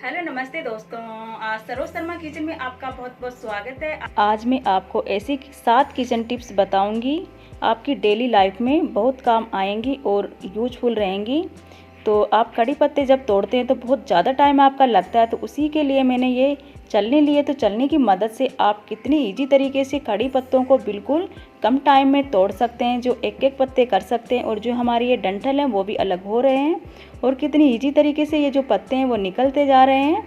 Hello नमस्ते दोस्तों। आज सरोज शर्मा किचन में आपका बहुत बहुत स्वागत है। आज मैं आपको ऐसी 7 किचन टिप्स बताऊंगी, आपकी डेली लाइफ में बहुत काम आएंगी और यूजफुल रहेंगी। तो आप कड़ी पत्ते जब तोड़ते हैं तो बहुत ज़्यादा टाइम आपका लगता है, तो उसी के लिए मैंने ये चलनी ली है। तो चलनी की मदद से आप कितनी इजी तरीके से कड़ी पत्तों को बिल्कुल कम टाइम में तोड़ सकते हैं, जो एक एक पत्ते कर सकते हैं, और जो हमारे ये डंठल हैं वो भी अलग हो रहे हैं, और कितनी इजी तरीके से ये जो पत्ते हैं वो निकलते जा रहे हैं।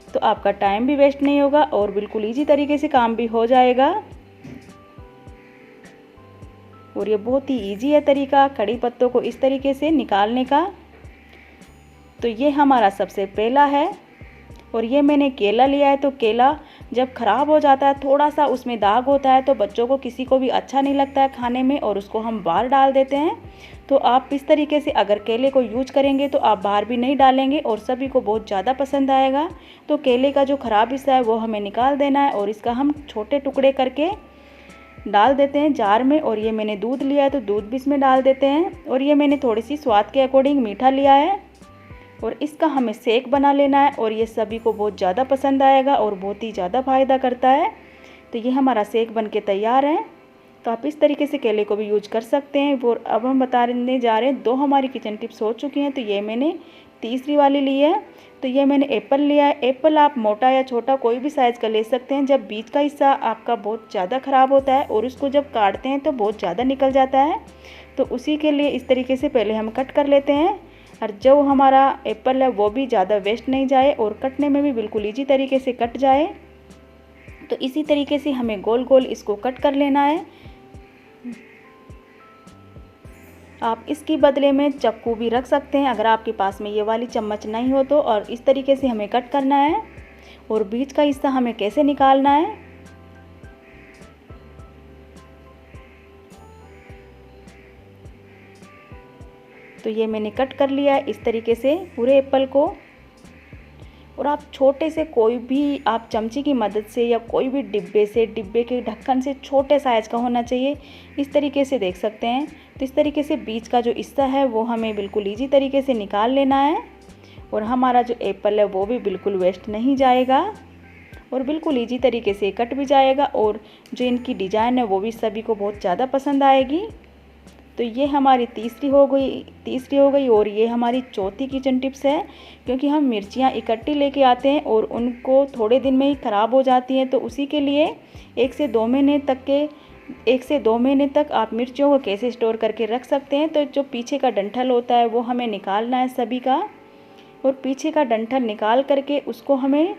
तो आपका टाइम भी वेस्ट नहीं होगा और बिल्कुल इजी तरीके से काम भी हो जाएगा। और ये बहुत ही इजी है तरीका कड़ी पत्तों को इस तरीके से निकालने का। तो ये हमारा सबसे पहला है। और ये मैंने केला लिया है। तो केला जब ख़राब हो जाता है, थोड़ा सा उसमें दाग होता है, तो बच्चों को किसी को भी अच्छा नहीं लगता है खाने में, और उसको हम बाहर डाल देते हैं। तो आप इस तरीके से अगर केले को यूज करेंगे तो आप बाहर भी नहीं डालेंगे और सभी को बहुत ज़्यादा पसंद आएगा। तो केले का जो ख़राब हिस्सा है वो हमें निकाल देना है, और इसका हम छोटे टुकड़े करके डाल देते हैं जार में। और ये मैंने दूध लिया है तो दूध भी इसमें डाल देते हैं। और ये मैंने थोड़ी सी स्वाद के अकॉर्डिंग मीठा लिया है, और इसका हमें शेक बना लेना है, और ये सभी को बहुत ज़्यादा पसंद आएगा और बहुत ही ज़्यादा फ़ायदा करता है। तो ये हमारा शेक बन के तैयार है। तो आप इस तरीके से केले को भी यूज कर सकते हैं। वो अब हम बताने जा रहे हैं, 2 हमारी किचन टिप्स हो चुकी हैं। तो ये मैंने तीसरी वाली ली है। तो ये मैंने एप्पल लिया है। एप्पल आप मोटा या छोटा कोई भी साइज़ का ले सकते हैं। जब बीच का हिस्सा आपका बहुत ज़्यादा ख़राब होता है और उसको जब काटते हैं तो बहुत ज़्यादा निकल जाता है, तो उसी के लिए इस तरीके से पहले हम कट कर लेते हैं, और जो हमारा एप्पल है वो भी ज़्यादा वेस्ट नहीं जाए और कटने में भी बिल्कुल ईजी तरीके से कट जाए। तो इसी तरीके से हमें गोल गोल इसको कट कर लेना है। आप इसकी बदले में चाकू भी रख सकते हैं अगर आपके पास में ये वाली चम्मच नहीं हो तो। और इस तरीके से हमें कट करना है, और बीच का हिस्सा हमें कैसे निकालना है। तो ये मैंने कट कर लिया है इस तरीके से पूरे एप्पल को। और आप छोटे से कोई भी आप चमची की मदद से या कोई भी डिब्बे के ढक्कन से छोटे साइज़ का होना चाहिए, इस तरीके से देख सकते हैं। तो इस तरीके से बीच का जो हिस्सा है वो हमें बिल्कुल ईजी तरीके से निकाल लेना है, और हमारा जो एप्पल है वो भी बिल्कुल वेस्ट नहीं जाएगा और बिल्कुल ईजी तरीके से कट भी जाएगा। और जो इनकी डिज़ाइन है वो भी सभी को बहुत ज़्यादा पसंद आएगी। तो ये हमारी तीसरी हो गई। और ये हमारी चौथी किचन टिप्स है, क्योंकि हम मिर्चियाँ इकट्ठी लेके आते हैं और उनको थोड़े दिन में ही ख़राब हो जाती हैं। तो उसी के लिए 1 से 2 महीने तक आप मिर्चियों को कैसे स्टोर करके रख सकते हैं। तो जो पीछे का डंठल होता है वो हमें निकालना है सभी का, और पीछे का डंठल निकाल करके उसको हमें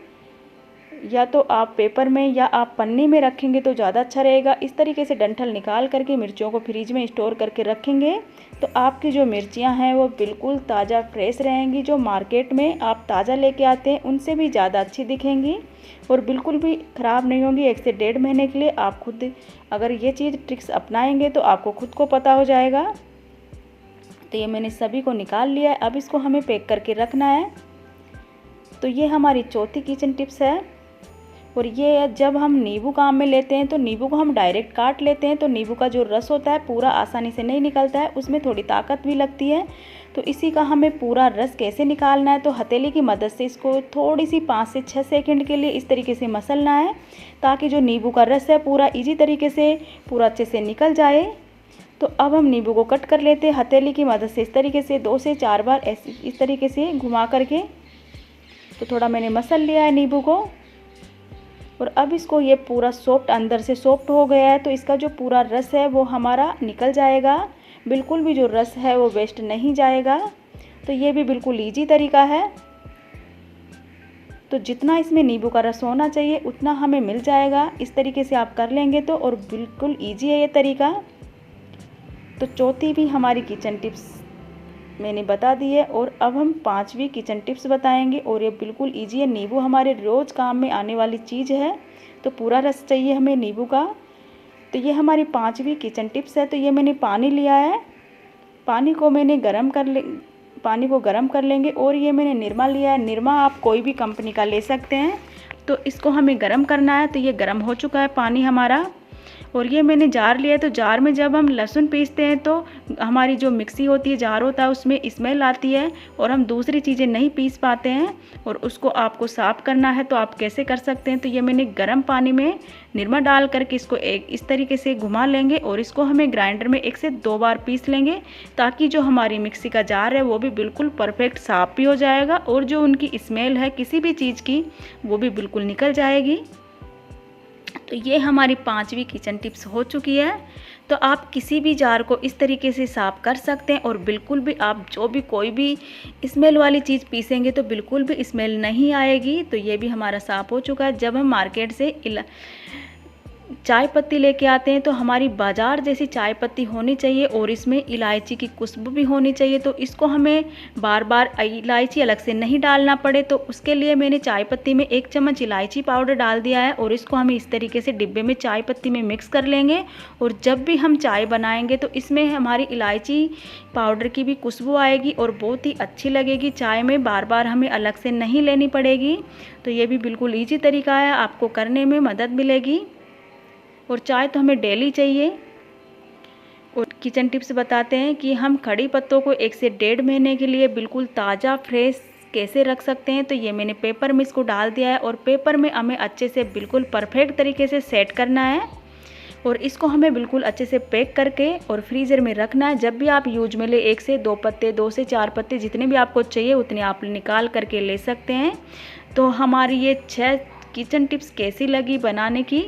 या तो आप पेपर में या आप पन्नी में रखेंगे तो ज़्यादा अच्छा रहेगा। इस तरीके से डंठल निकाल करके मिर्चियों को फ्रिज में स्टोर करके रखेंगे तो आपकी जो मिर्चियां हैं वो बिल्कुल ताज़ा फ्रेश रहेंगी। जो मार्केट में आप ताज़ा लेके आते हैं उनसे भी ज़्यादा अच्छी दिखेंगी और बिल्कुल भी ख़राब नहीं होंगी। 1 से 1.5 महीने के लिए आप खुद अगर ये चीज़ ट्रिक्स अपनाएंगे तो आपको खुद को पता हो जाएगा। तो ये मैंने सभी को निकाल लिया है। अब इसको हमें पैक करके रखना है। तो ये हमारी चौथी किचन टिप्स है। और ये जब हम नींबू काम में लेते हैं तो नींबू को हम डायरेक्ट काट लेते हैं, तो नींबू का जो रस होता है पूरा आसानी से नहीं निकलता है, उसमें थोड़ी ताकत भी लगती है। तो इसी का हमें पूरा रस कैसे निकालना है, तो हथेली की मदद से इसको थोड़ी सी 5 से 6 सेकंड के लिए इस तरीके से मसलना है, ताकि जो नींबू का रस है पूरा ईजी तरीके से पूरा अच्छे से निकल जाए। तो अब हम नींबू को कट कर लेते हैं हथेली की मदद से, इस तरीके से 2 से 4 बार ऐसे इस तरीके से घुमा करके। तो थोड़ा मैंने मसल लिया है नींबू को, और अब इसको ये पूरा सॉफ्ट अंदर से सॉफ्ट हो गया है। तो इसका जो पूरा रस है वो हमारा निकल जाएगा, बिल्कुल भी जो रस है वो वेस्ट नहीं जाएगा। तो ये भी बिल्कुल इजी तरीका है। तो जितना इसमें नींबू का रस होना चाहिए उतना हमें मिल जाएगा। इस तरीके से आप कर लेंगे तो, और बिल्कुल ईजी है ये तरीका। तो चौथी भी हमारी किचन टिप्स मैंने बता दी है, और अब हम 5वीं किचन टिप्स बताएंगे, और ये बिल्कुल इजी है। नींबू हमारे रोज़ काम में आने वाली चीज़ है, तो पूरा रस चाहिए हमें नींबू का। तो ये हमारी 5वीं किचन टिप्स है। तो ये मैंने पानी लिया है, पानी को गरम कर लेंगे। और ये मैंने निरमा लिया है, निरमा आप कोई भी कंपनी का ले सकते हैं। तो इसको हमें गरम करना है। तो ये गरम हो चुका है पानी हमारा, और ये मैंने जार लिया है, तो जार में जब हम लहसुन पीसते हैं तो हमारी जो मिक्सी होती है, जार होता है, उसमें स्मेल आती है और हम दूसरी चीज़ें नहीं पीस पाते हैं। और उसको आपको साफ़ करना है तो आप कैसे कर सकते हैं, तो ये मैंने गर्म पानी में निरमा डाल करके इसको एक इस तरीके से घुमा लेंगे और इसको हमें ग्राइंडर में 1 से 2 बार पीस लेंगे, ताकि जो हमारी मिक्सी का जार है वो भी बिल्कुल परफेक्ट साफ़ भी हो जाएगा और जो उनकी स्मेल है किसी भी चीज़ की वो भी बिल्कुल निकल जाएगी। तो ये हमारी 5वीं किचन टिप्स हो चुकी है। तो आप किसी भी जार को इस तरीके से साफ़ कर सकते हैं और बिल्कुल भी आप जो भी कोई भी स्मेल वाली चीज़ पीसेंगे तो बिल्कुल भी स्मेल नहीं आएगी। तो ये भी हमारा साफ़ हो चुका है। जब हम मार्केट से चाय पत्ती लेके आते हैं तो हमारी बाज़ार जैसी चाय पत्ती होनी चाहिए और इसमें इलायची की खुशबू भी होनी चाहिए। तो इसको हमें बार बार इलायची अलग से नहीं डालना पड़े, तो उसके लिए मैंने चाय पत्ती में 1 चम्मच इलायची पाउडर डाल दिया है और इसको हमें इस तरीके से डिब्बे में चाय पत्ती में मिक्स कर लेंगे। और जब भी हम चाय बनाएंगे तो इसमें हमारी इलायची पाउडर की भी खुशबू आएगी और बहुत ही अच्छी लगेगी चाय में, बार बार हमें अलग से नहीं लेनी पड़ेगी। तो ये भी बिल्कुल ईजी तरीका है, आपको करने में मदद मिलेगी। और चाय तो हमें डेली चाहिए। और किचन टिप्स बताते हैं कि हम कड़ी पत्तों को 1 से 1.5 महीने के लिए बिल्कुल ताज़ा फ्रेश कैसे रख सकते हैं। तो ये मैंने पेपर में इसको डाल दिया है और पेपर में हमें अच्छे से बिल्कुल परफेक्ट तरीके से सेट करना है और इसको हमें बिल्कुल अच्छे से पैक करके और फ्रीज़र में रखना है। जब भी आप यूज में ले 1 से 2 पत्ते, 2 से 4 पत्ते, जितने भी आपको चाहिए उतने आप निकाल करके ले सकते हैं। तो हमारी ये 6 किचन टिप्स कैसी लगी बनाने की,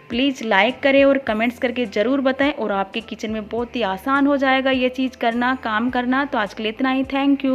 प्लीज़ लाइक करें और कमेंट्स करके ज़रूर बताएं और आपके किचन में बहुत ही आसान हो जाएगा ये चीज़ करना, काम करना। तो आज के लिए इतना ही। Thank you.